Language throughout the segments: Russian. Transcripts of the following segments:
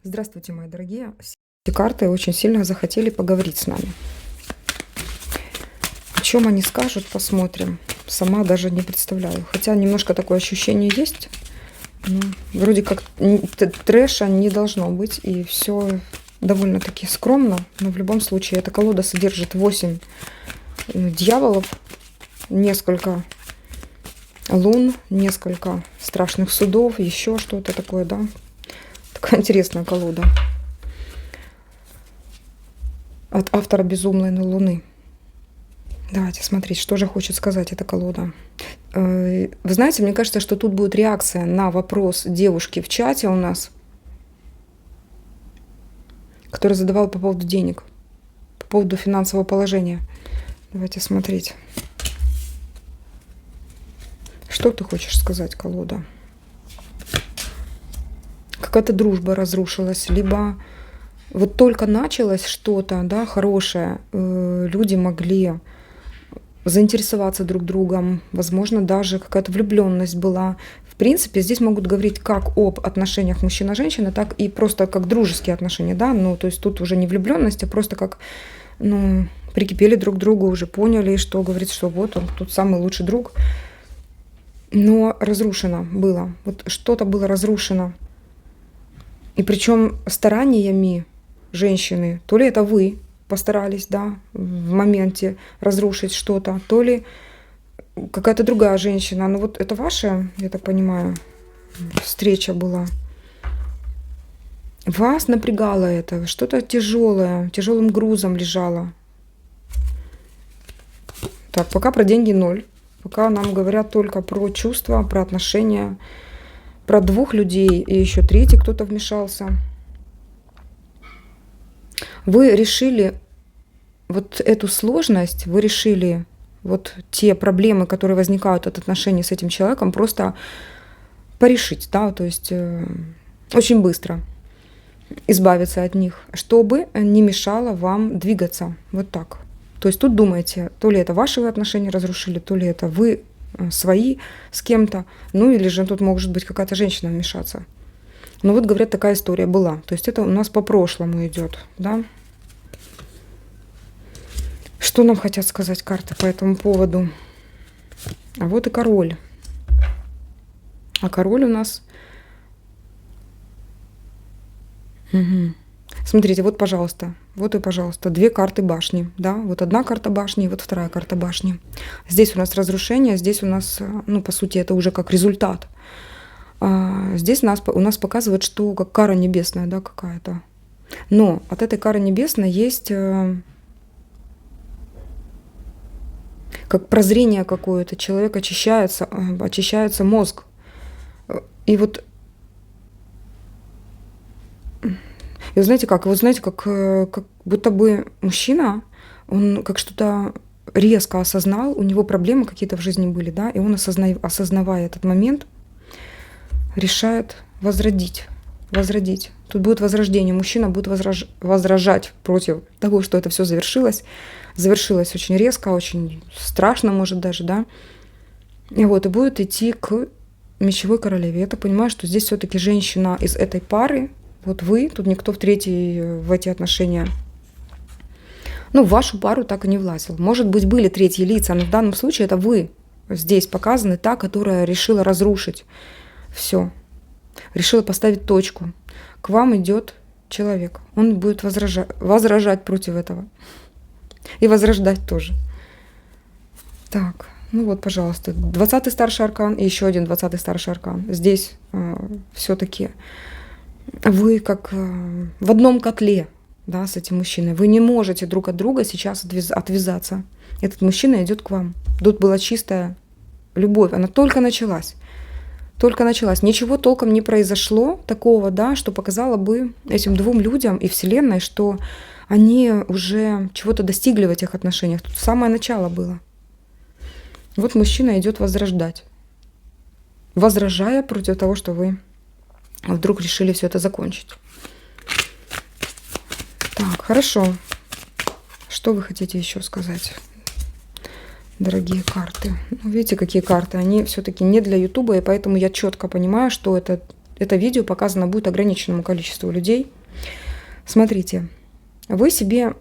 Здравствуйте, мои дорогие. Эти карты очень сильно захотели поговорить с нами. О чем они скажут, посмотрим. Сама даже не представляю. Хотя немножко такое ощущение есть. Ну, вроде как трэша не должно быть. И все довольно-таки скромно. Но в любом случае эта колода содержит 8 дьяволов, несколько лун, несколько страшных судов, еще что-то такое, да. Такая интересная колода. От автора «Безумной Луны». Давайте смотреть, что же хочет сказать эта колода. Вы знаете, мне кажется, что тут будет реакция на вопрос девушки в чате у нас, которая задавала по поводу денег, по поводу финансового положения. Давайте смотреть. Что ты хочешь сказать, колода? Какая-то дружба разрушилась, либо вот только началось что-то, да, хорошее, люди могли заинтересоваться друг другом, возможно, даже какая-то влюбленность была. В принципе, здесь могут говорить как об отношениях мужчина-женщина, так и просто как дружеские отношения, да, ну, то есть тут уже не влюбленность, а просто как, ну, прикипели друг к другу, уже поняли, что говорит, что вот он тут самый лучший друг. Но разрушено было, вот что-то было разрушено. И причем стараниями женщины, то ли это вы постарались, да, в моменте разрушить что-то, то ли какая-то другая женщина. Ну вот это ваша, я так понимаю, встреча была. Вас напрягало это, что-то тяжелое, тяжелым грузом лежало. Так, пока про деньги 0. Пока нам говорят только про чувства, про отношения, про 2 людей и еще 3-й кто-то вмешался. Вы решили вот эту сложность, вы решили вот те проблемы, которые возникают от отношений с этим человеком, просто порешить, да, то есть очень быстро избавиться от них, чтобы не мешало вам двигаться. Вот так. То есть тут думаете, то ли это ваши вы отношения разрушили, то ли это вы свои с кем-то, ну или же тут может быть какая-то женщина вмешаться. Ну вот, говорят, такая история была. То есть это у нас по прошлому идет, да. Что нам хотят сказать карты по этому поводу? А вот и король. А король у нас... Угу. Смотрите, вот, пожалуйста, вот и, пожалуйста, 2 карты башни, да, вот одна карта башни и вот вторая карта башни. Здесь у нас разрушение, здесь у нас, ну, по сути, это уже как результат. Здесь у нас показывает, что как кара небесная, да, какая-то. Но от этой кары небесной есть как прозрение какое-то, человек очищается мозг. И вот и знаете как, как будто бы мужчина, он как что-то резко осознал, у него проблемы какие-то в жизни были, да, и он, осознавая этот момент, решает возродить. Тут будет возрождение. Мужчина будет возражать против того, что это все завершилось. Завершилось очень резко, очень страшно, может даже, да. И вот, и будет идти к мечевой королеве. Я так понимаю, что здесь все-таки женщина из этой пары, вот вы, тут никто в эти отношения, ну, в вашу пару так и не влазил. Может быть, были третьи лица, но в данном случае это вы здесь показаны, та, которая решила разрушить все, решила поставить точку. К вам идет человек, он будет возражать против этого и возрождать тоже. Так, ну вот, пожалуйста, 20-й старший аркан и еще один 20-й старший аркан. Здесь все-таки вы как в одном котле, да, с этим мужчиной. Вы не можете друг от друга сейчас отвязаться. Этот мужчина идет к вам. Тут была чистая любовь, она только началась. Ничего толком не произошло такого, да, что показало бы этим 2 людям и Вселенной, что они уже чего-то достигли в этих отношениях. Тут самое начало было. Вот мужчина идет возрождать, возражая против того, что вы вдруг решили все это закончить. Так, хорошо. Что вы хотите еще сказать, дорогие карты? Ну, видите, какие карты? Они все-таки не для Ютуба, и поэтому я четко понимаю, что это это видео показано будет ограниченному количеству людей. Смотрите, вы себе...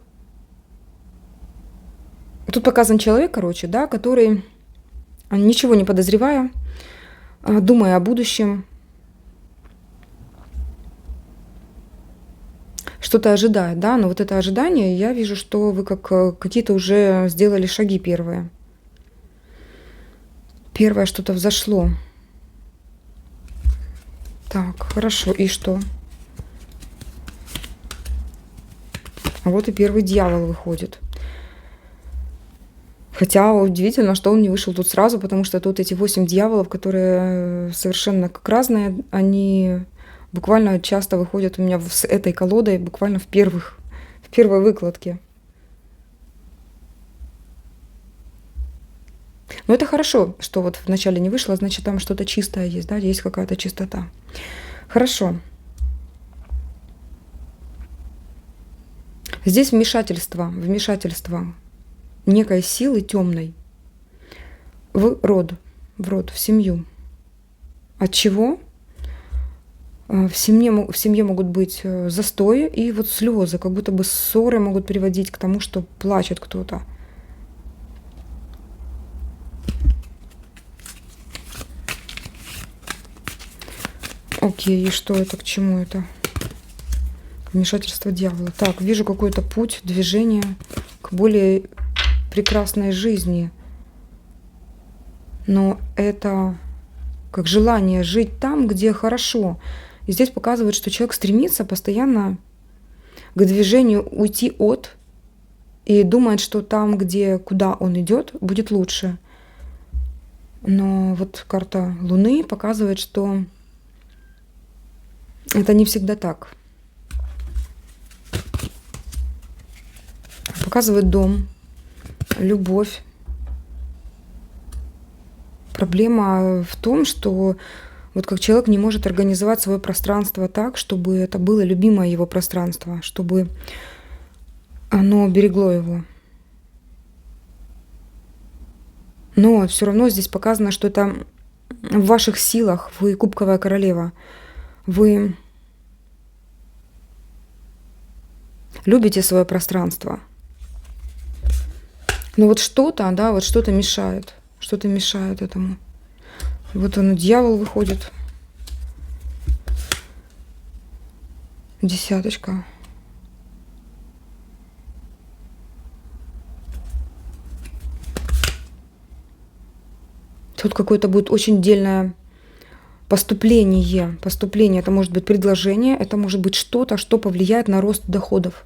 Тут показан человек, короче, да, который, ничего не подозревая, думая о будущем, что-то ожидает, да, но вот это ожидание, я вижу, что вы как какие-то уже сделали шаги первые. Первое что-то взошло. Так, хорошо, и что? Вот и первый дьявол выходит. Хотя удивительно, что он не вышел тут сразу, потому что тут эти 8 дьяволов, которые совершенно как разные, они буквально часто выходят у меня с этой колодой буквально в первой выкладке. Но это хорошо, что вот вначале не вышло, значит, там что-то чистое есть, да, есть какая-то чистота. Хорошо. Здесь вмешательство некой силы темной в род, в семью. От чего? В семье могут быть застои и вот слезы, как будто бы ссоры могут приводить к тому, что плачет кто-то. Окей, и что это, к чему это? Вмешательство дьявола. Так, вижу какой-то путь, движение к более прекрасной жизни. Но это как желание жить там, где хорошо. И здесь показывает, что человек стремится постоянно к движению уйти от и думает, что там, куда он идет, будет лучше. Но вот карта Луны показывает, что это не всегда так. Показывает дом, любовь. Проблема в том, что вот как человек не может организовать свое пространство так, чтобы это было любимое его пространство, чтобы оно берегло его. Но все равно здесь показано, что это в ваших силах, вы кубковая королева. Вы любите свое пространство. Но вот что-то, да, вот что-то мешает. Что-то мешает этому. Вот он, дьявол выходит. Десяточка. Тут какое-то будет очень дельное поступление. Поступление. Это может быть предложение, это может быть что-то, что повлияет на рост доходов.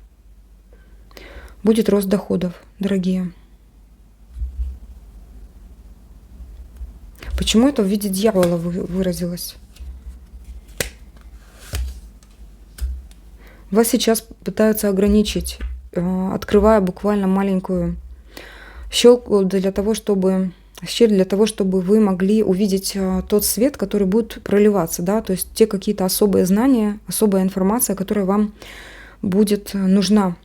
Будет рост доходов, дорогие. Почему это в виде дьявола выразилось? Вас сейчас пытаются ограничить, открывая буквально маленькую щелку для того, чтобы вы могли увидеть тот свет, который будет проливаться, да, то есть те какие-то особые знания, особая информация, которая вам будет нужна,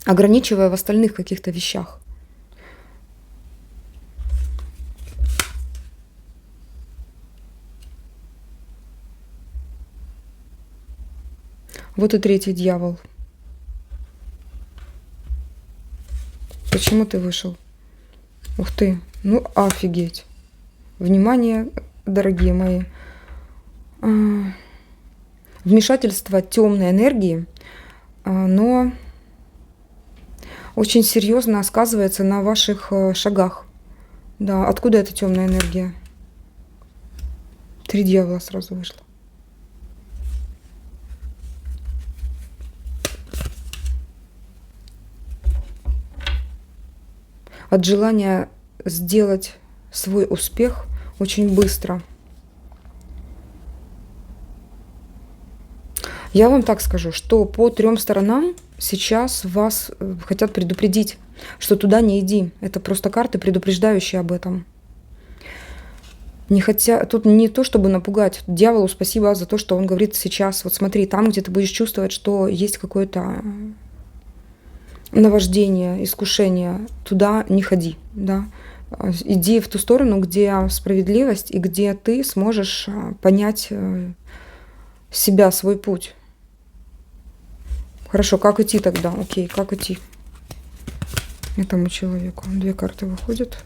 ограничивая в остальных каких-то вещах. Вот и третий дьявол. Почему ты вышел? Ух ты, ну офигеть. Внимание, дорогие мои. Вмешательство темной энергии, но очень серьезно сказывается на ваших шагах. Да, откуда эта темная энергия? 3 дьявола сразу вышло. От желания сделать свой успех очень быстро. Я вам так скажу, что по 3 сторонам сейчас вас хотят предупредить, что туда не иди. Это просто карты, предупреждающие об этом. Тут не то, чтобы напугать. Дьяволу спасибо за то, что он говорит сейчас. Вот смотри, там, где ты будешь чувствовать, что есть какое-то наваждение, искушение, туда не ходи, да. Иди в ту сторону, где справедливость и где ты сможешь понять себя, свой путь. Хорошо, как идти тогда? Окей, как идти этому человеку? 2 карты выходят.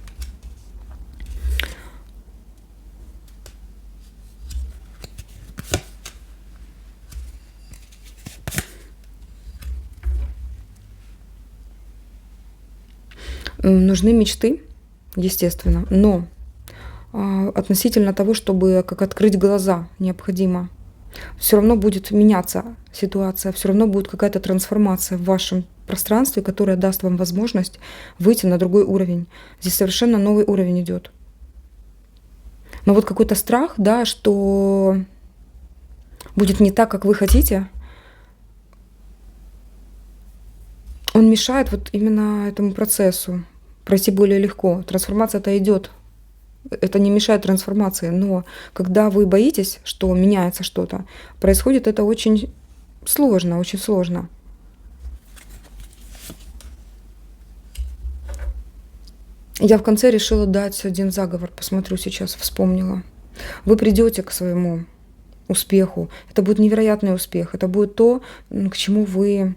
Нужны мечты, естественно, но относительно того, чтобы как открыть глаза, необходимо. Все равно будет меняться ситуация, все равно будет какая-то трансформация в вашем пространстве, которая даст вам возможность выйти на другой уровень. Здесь совершенно новый уровень идет. Но вот какой-то страх, да, что будет не так, как вы хотите, он мешает вот именно этому процессу пройти более легко. Трансформация-то идет. Это не мешает трансформации, но когда вы боитесь, что меняется что-то, происходит это очень сложно, очень сложно. Я в конце решила дать один заговор, посмотрю сейчас, вспомнила. Вы придете к своему успеху. Это будет невероятный успех. Это будет то, к чему вы,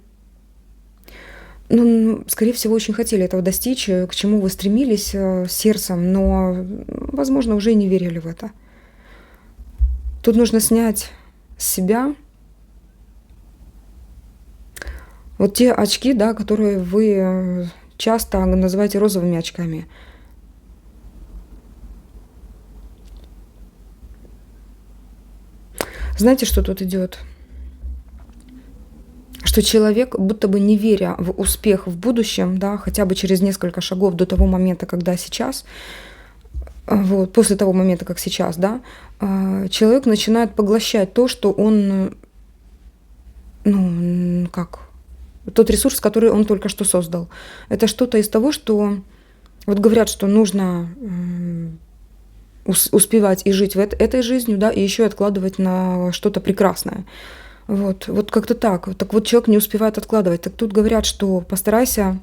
скорее всего, очень хотели этого достичь, к чему вы стремились сердцем, но, возможно, уже и не верили в это. Тут нужно снять с себя вот те очки, да, которые вы часто называете розовыми очками. Знаете, что тут идет? Что человек, будто бы не веря в успех в будущем, да, хотя бы через несколько шагов до того момента, когда сейчас, вот, после того момента, как сейчас, да, человек начинает поглощать то, что он, тот ресурс, который он только что создал. Это что-то из того, что, вот говорят, что нужно успевать и жить этой жизнью, да, и еще и откладывать на что-то прекрасное. Вот как-то так. Так вот человек не успевает откладывать. Так тут говорят, что постарайся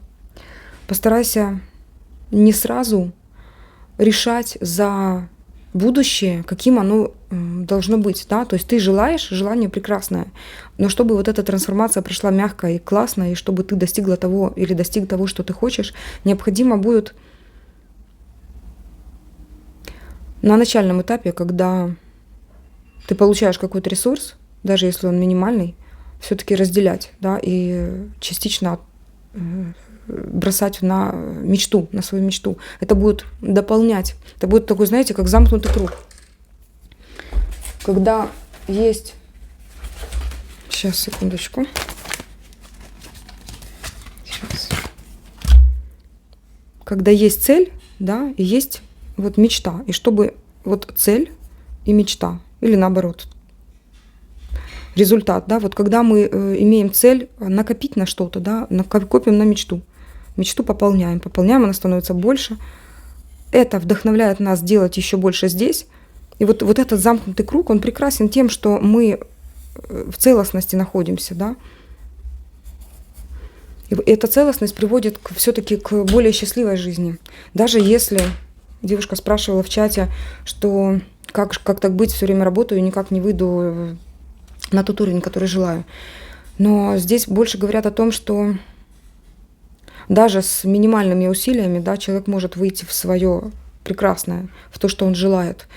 не сразу решать за будущее, каким оно должно быть, да, то есть ты желаешь, желание прекрасное, но чтобы вот эта трансформация прошла мягко и классно, и чтобы ты достигла того или достиг того, что ты хочешь, необходимо будет на начальном этапе, когда ты получаешь какой-то ресурс, даже если он минимальный, все-таки разделять, да, и частично бросать на мечту, на свою мечту. Это будет дополнять. Это будет такой, знаете, как замкнутый круг. Когда есть... Сейчас, секундочку. Сейчас. Когда есть цель, да, и есть вот мечта. И чтобы вот цель и мечта, или наоборот, результат, да, вот когда мы имеем цель накопить на что-то, да, копим на мечту. Мечту пополняем, она становится больше. Это вдохновляет нас делать еще больше здесь. И вот этот замкнутый круг, он прекрасен тем, что мы в целостности находимся, да. И эта целостность приводит все-таки к более счастливой жизни. Даже если девушка спрашивала в чате, что как так быть, все время работаю и никак не выйду на тот уровень, который желаю. Но здесь больше говорят о том, что даже с минимальными усилиями, да, человек может выйти в свое прекрасное, в то, что он желает,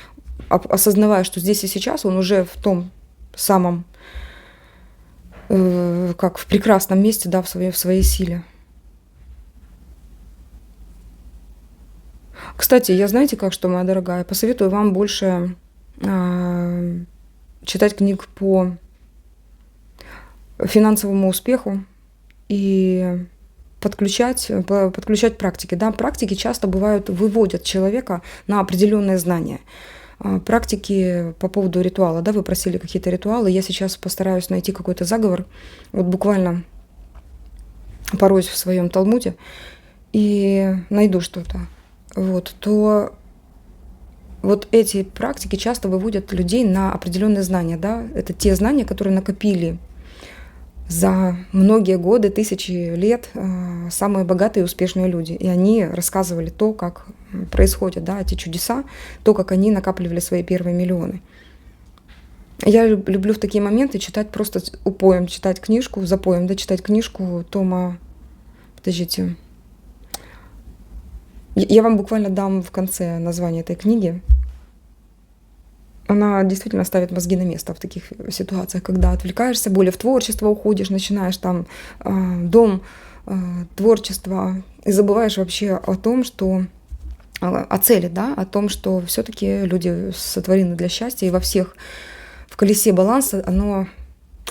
осознавая, что здесь и сейчас он уже в том самом, как в прекрасном месте, да, в своей силе. Кстати, я знаете как, что, моя дорогая, посоветую вам больше читать книг по финансовому успеху и подключать практики. Да, практики часто бывают, выводят человека на определенные знания. Практики по поводу ритуала, да, вы просили какие-то ритуалы, я сейчас постараюсь найти какой-то заговор, вот буквально пороюсь в своем Талмуде и найду что-то, то вот эти практики часто выводят людей на определенные знания, да, это те знания, которые накопили за многие годы, тысячи лет самые богатые и успешные люди. И они рассказывали то, как происходят, да, эти чудеса, то, как они накапливали свои первые миллионы. Я люблю в такие моменты читать просто упоем, читать книжку, запоем, да, читать книжку Тома. Подождите. Я вам буквально дам в конце название этой книги. Она действительно ставит мозги на место в таких ситуациях, когда отвлекаешься, более в творчество уходишь, начинаешь там дом, творчество, и забываешь вообще о том, что о цели, да, о том, что все-таки люди сотворены для счастья, и во всех в колесе баланса оно,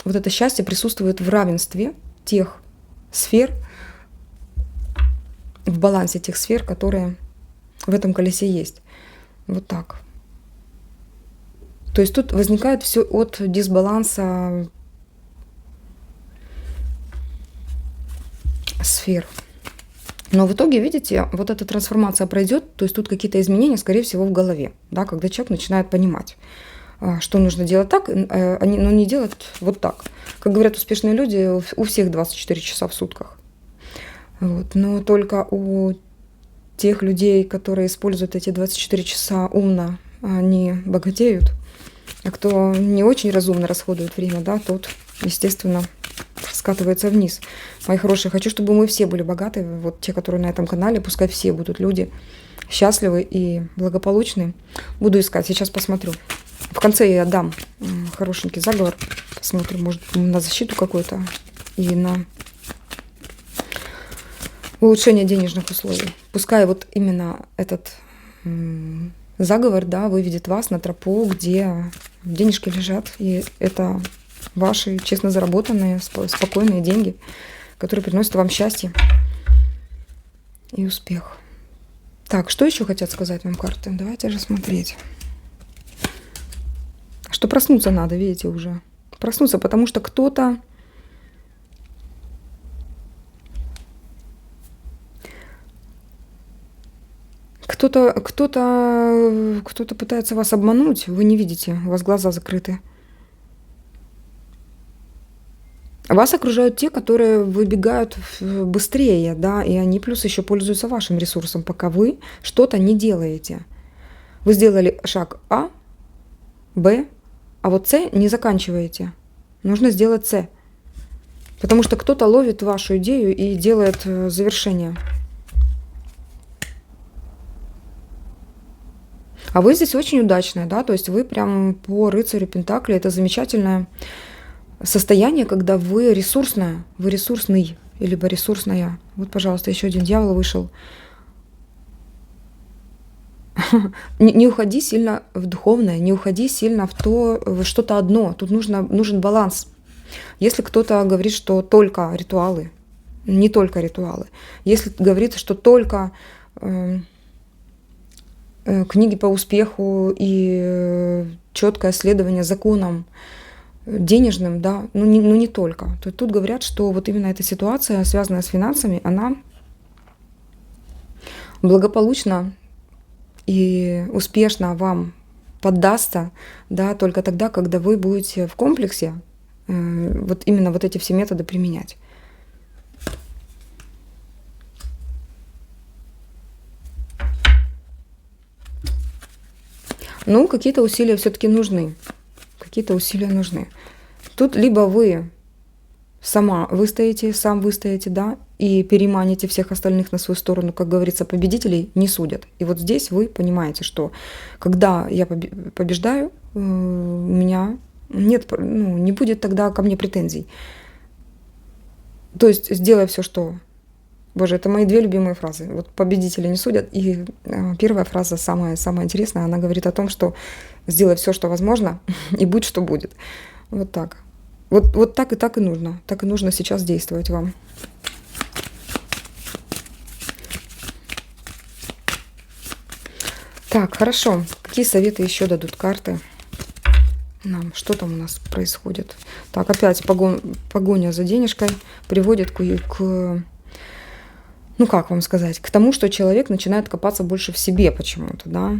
вот это счастье присутствует в равенстве тех сфер, в балансе тех сфер, которые в этом колесе есть. Вот так. То есть тут возникает все от дисбаланса сфер. Но в итоге, видите, вот эта трансформация пройдет, то есть тут какие-то изменения, скорее всего, в голове, да, когда человек начинает понимать, что нужно делать так, но не делать вот так. Как говорят успешные люди, у всех 24 часа в сутках. Вот. Но только у тех людей, которые используют эти 24 часа умно, они богатеют. А кто не очень разумно расходует время, да, тот, естественно, скатывается вниз. Мои хорошие, хочу, чтобы мы все были богаты. Вот те, которые на этом канале, пускай все будут люди счастливы и благополучны. Буду искать, сейчас посмотрю. В конце я дам хорошенький заговор. Посмотрим, может, на защиту какую-то и на улучшение денежных условий. Пускай вот именно этот заговор, да, выведет вас на тропу, где денежки лежат, и это ваши честно заработанные, спокойные деньги, которые приносят вам счастье и успех. Так, что еще хотят сказать вам карты? Давайте же смотреть. Что проснуться надо, видите, уже. Проснуться, потому что кто-то пытается вас обмануть, вы не видите, у вас глаза закрыты. Вас окружают те, которые выбегают быстрее, да, и они плюс еще пользуются вашим ресурсом, пока вы что-то не делаете. Вы сделали шаг А, Б, а вот С не заканчиваете. Нужно сделать С. Потому что кто-то ловит вашу идею и делает завершение. А вы здесь очень удачная, да, то есть вы прям по рыцарю Пентакли, это замечательное состояние, когда вы ресурсная, вы ресурсный, либо ресурсная. Вот, пожалуйста, еще один дьявол вышел. Не уходи сильно в духовное, не уходи сильно в то, в что-то одно. Тут нужен баланс. Если кто-то говорит, что только ритуалы, не только ритуалы. Если говорит, что только книги по успеху и четкое следование законам денежным, да, не только. Тут говорят, что вот именно эта ситуация, связанная с финансами, она благополучно и успешно вам поддастся, да, только тогда, когда вы будете в комплексе вот именно вот эти все методы применять. Ну, какие-то усилия все-таки нужны. Какие-то усилия нужны. Тут либо вы сам выстоите, да, и переманите всех остальных на свою сторону, как говорится, победителей не судят. И вот здесь вы понимаете, что когда я побеждаю, у меня нет, не будет тогда ко мне претензий. То есть сделай все, что... Боже, это мои две любимые фразы. Вот победители не судят. И первая фраза, самая интересная, она говорит о том, что сделай все, что возможно, и будь, что будет. Вот так. Вот так и нужно. Так и нужно сейчас действовать вам. Так, хорошо. Какие советы еще дадут карты нам? Что там у нас происходит? Так, опять погоня за денежкой приводит к ну как вам сказать, к тому, что человек начинает копаться больше в себе почему-то, да.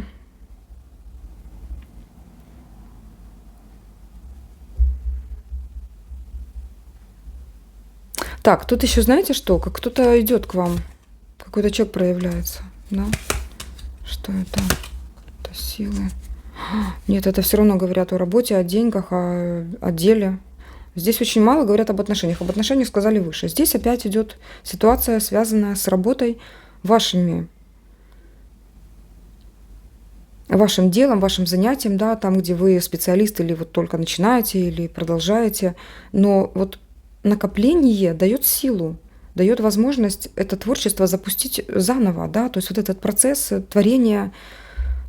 Так, тут еще знаете что? Как кто-то идет к вам, какой-то человек проявляется, да? Что это? Это силы. Нет, это все равно говорят о работе, о деньгах, о деле. Здесь очень мало говорят об отношениях. Об отношениях сказали выше. Здесь опять идет ситуация, связанная с работой, вашими вашим делом, вашим занятием, да, там, где вы специалист или вот только начинаете, или продолжаете. Но вот накопление дает силу, дает возможность это творчество запустить заново, да, то есть вот этот процесс творения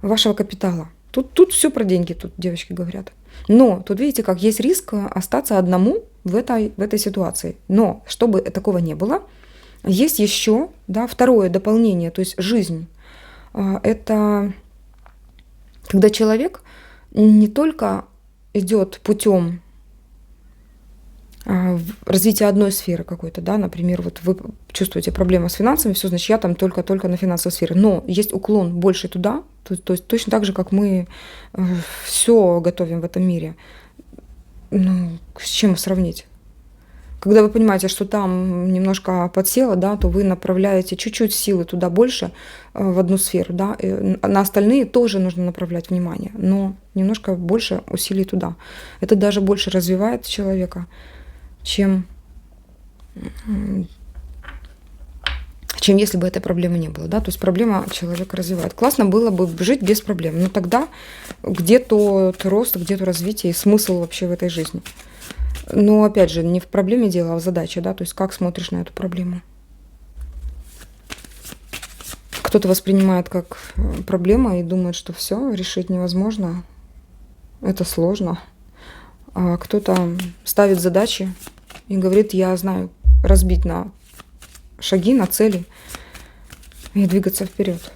вашего капитала. Тут все про деньги, тут девочки говорят. Но тут видите, как есть риск остаться одному в этой ситуации. Но чтобы такого не было, есть еще, да, второе дополнение, то есть жизнь. Это когда человек не только идет путем развития одной сферы какой-то, да, например, вот вы чувствуете проблему с финансами, все, значит, я там только на финансовой сфере, но есть уклон больше туда, то есть точно так же, как мы все готовим в этом мире. Ну, с чем сравнить? Когда вы понимаете, что там немножко подсело, да, то вы направляете чуть-чуть силы туда больше, в одну сферу, да, и на остальные тоже нужно направлять внимание, но немножко больше усилий туда. Это даже больше развивает человека, чем если бы этой проблемы не было, да, то есть проблема человека развивает. Классно было бы жить без проблем, но тогда где тот рост, где то развитие и смысл вообще в этой жизни? Но опять же, не в проблеме дело, а в задаче, да, то есть как смотришь на эту проблему. Кто-то воспринимает как проблема и думает, что все решить невозможно, это сложно. А кто-то ставит задачи и говорит, я знаю, разбить на шаги, на цели и двигаться вперед.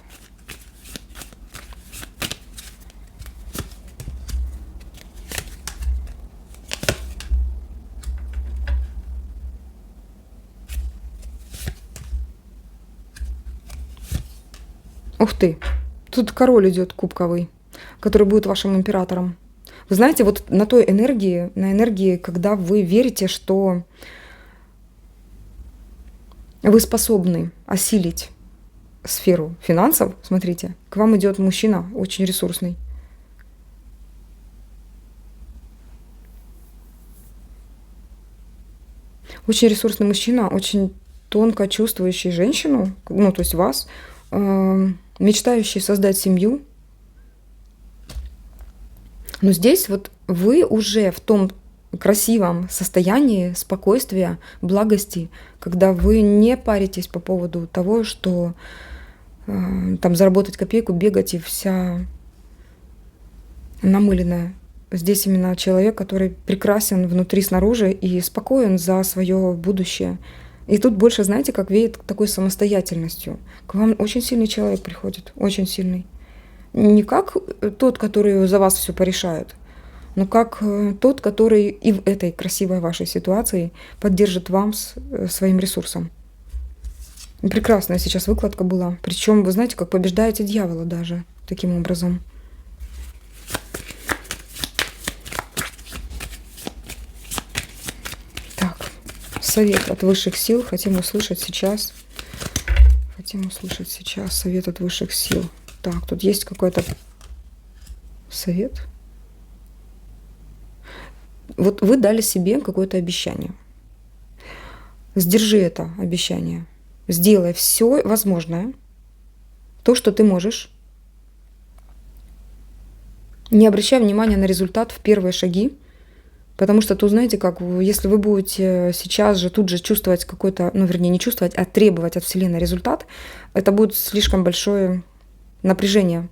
Ух ты, тут король идет кубковый, который будет вашим императором. Вы знаете, вот на той энергии, на энергии, когда вы верите, что вы способны осилить сферу финансов, смотрите, к вам идет мужчина очень ресурсный. Очень ресурсный мужчина, очень тонко чувствующий женщину, ну, то есть вас, мечтающий создать семью. Но здесь вот вы уже в том красивом состоянии спокойствия, благости, когда вы не паритесь по поводу того, что там заработать копейку, бегать и вся намыленная. Здесь именно человек, который прекрасен внутри, снаружи и спокоен за свое будущее. И тут больше, знаете, как веет такой самостоятельностью. К вам очень сильный человек приходит, очень сильный. Не как тот, который за вас все порешает, но как тот, который и в этой красивой вашей ситуации поддержит вам своим ресурсом. Прекрасная сейчас выкладка была. Причем, вы знаете, как побеждаете дьявола даже таким образом. Так, совет от высших сил. Хотим услышать сейчас совет от высших сил. Так, тут есть какой-то совет. Вот вы дали себе какое-то обещание. Сдержи это обещание. Сделай все возможное, то, что ты можешь. Не обращай внимания на результат в первые шаги, потому что тут, знаете, как, если вы будете сейчас же, тут же чувствовать какой-то, ну, вернее, не чувствовать, а требовать от Вселенной результат, это будет слишком большое напряжение.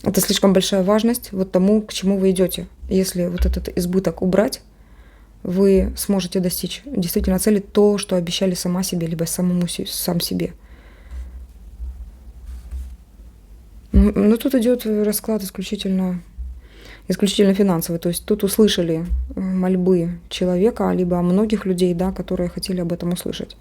Это слишком большая важность вот тому, к чему вы идете. Если вот этот избыток убрать, вы сможете достичь действительно цели, то, что обещали сама себе, либо сам себе. Но тут идет расклад исключительно финансовый. То есть тут услышали мольбы человека, либо многих людей, да, которые хотели об этом услышать.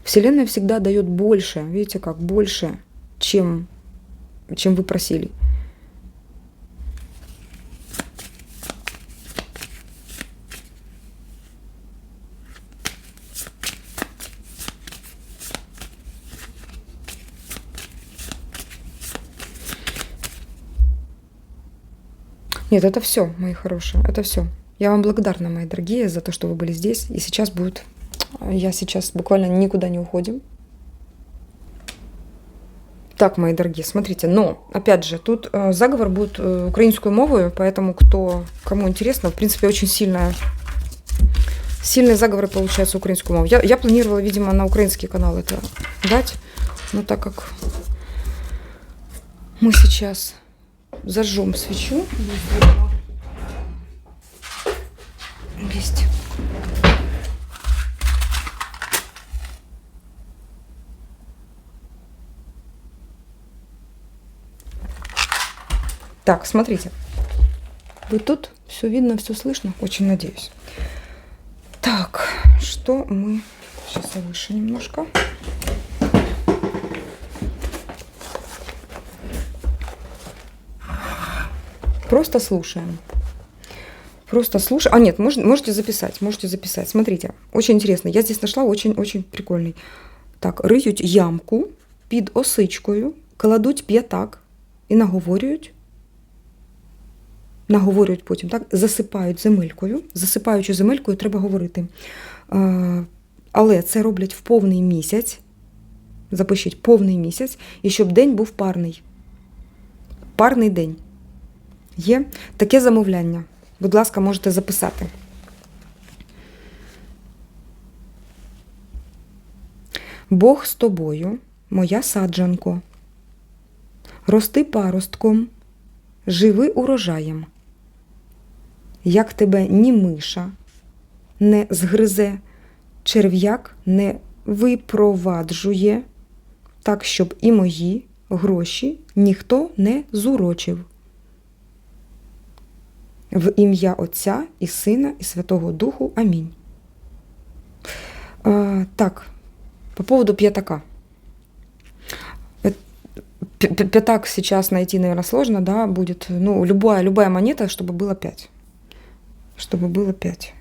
Вселенная всегда дает больше, видите как, больше, чем вы просили. Нет, это все, мои хорошие, это все. Я вам благодарна, мои дорогие, за то, что вы были здесь. И сейчас будет... Я сейчас буквально никуда не уходим. Так, мои дорогие, смотрите, но, опять же, тут заговор будет украинскую мову, поэтому кому интересно, в принципе, очень сильные заговоры получаются украинскую мову. Я планировала, видимо, на украинский канал это дать, но так как мы сейчас зажжем свечу вместе. Так, смотрите. Вы тут? Все видно, все слышно? Очень надеюсь. Так, что мы... Сейчас я выше немножко. Просто слушаем. Просто слушаем. А, нет, можете записать. Смотрите, очень интересно. Я здесь нашла очень прикольный. Так, риють ямку під осичкою, кладуть п'ятак і наговорюють потім, так, засипають земелькою. Засипаючи земелькою, треба говорити. Але це роблять в повний місяць. Запишіть, повний місяць. І щоб день був парний. Парний день. Є таке замовляння. Будь ласка, можете записати. Бог з тобою, моя саджанко. Рости паростком, живи урожаєм. Як тебе ні миша не згризе, черв'як не випроваджує, так, щоб і мої гроші ніхто не зурочив. В ім'я Отця і Сина і Святого Духу. Амінь. Так, по поводу пятака. Пятак сейчас найти, наверное, сложно, да, будет, ну, любая монета, чтобы было 5. Чтобы было 5.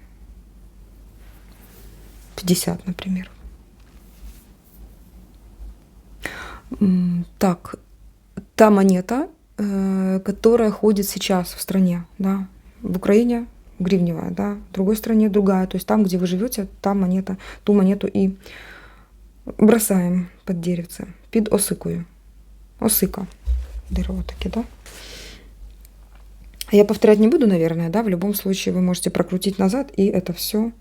50, например. Так, та монета, которая ходит сейчас в стране, да, в Украине гривневая, да, в другой стране другая, то есть там, где вы живете, та монета, ту монету и бросаем под деревце, під осикою. Осыка. Дерево таки, да? Я повторять не буду, наверное, да? В любом случае вы можете прокрутить назад и это все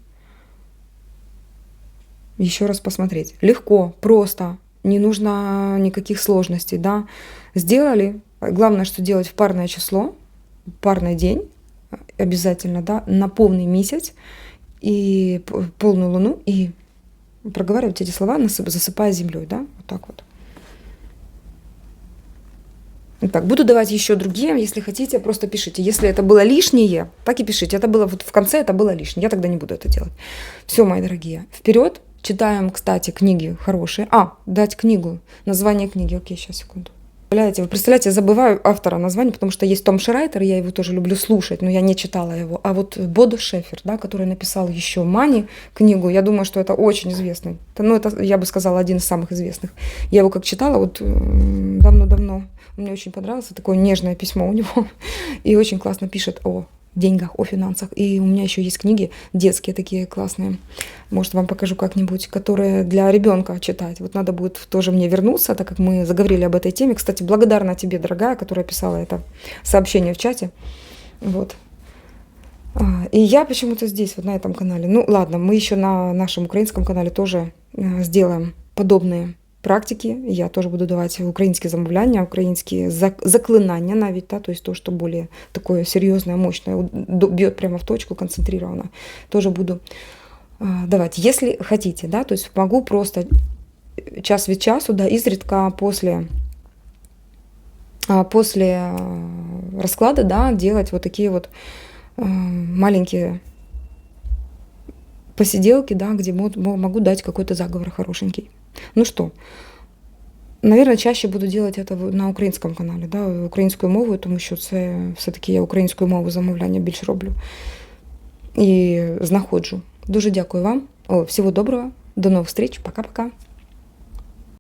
еще раз посмотреть. Легко, просто, не нужно никаких сложностей, да? Сделали. Главное, что делать в парное число, парный день обязательно, да? На полный месяц и полную луну и проговаривать эти слова, засыпая землей, да? Вот так вот. Так, буду давать еще другие, если хотите, просто пишите. Если это было лишнее, так и пишите. Это было вот в конце, это было лишнее. Я тогда не буду это делать. Все, мои дорогие, вперед. Читаем, кстати, книги хорошие. Дать книгу, название книги. Окей, сейчас, секунду. Вы представляете, я забываю автора названия, потому что есть Том Шрайтер, я его тоже люблю слушать, но я не читала его. А вот Бодо Шефер, да, который написал еще «Мани» книгу, я думаю, что это очень известный. Ну, это, я бы сказала, один из самых известных. Я его как читала вот давно-давно. Мне очень понравилось, такое нежное письмо у него. И очень классно пишет о деньгах, о финансах. И у меня еще есть книги детские такие классные. Может, вам покажу как-нибудь, которые для ребенка читать. Вот надо будет тоже мне вернуться, так как мы заговорили об этой теме. Кстати, благодарна тебе, дорогая, которая писала это сообщение в чате. Вот. И я почему-то здесь, вот на этом канале. Ну, ладно, мы еще на нашем украинском канале тоже сделаем подобные практики. Я тоже буду давать українські замовляння, українські заклинання навіть, да, то есть то, что более такое серьезное, мощное, бьет прямо в точку, концентрированно, тоже буду давать. Если хотите, да, то есть могу просто час від часу, да, изредка после расклада, да, делать вот такие вот маленькие посиделки, да, где могу дать какой-то заговор хорошенький. Ну что, наверное, чаще буду делать это на українському каналі, да, українською мовою, тому що це все-таки я українською мовою замовляння більш роблю і знаходжу. Дуже дякую вам. Всього доброго, до нових зустріч, пока-пока.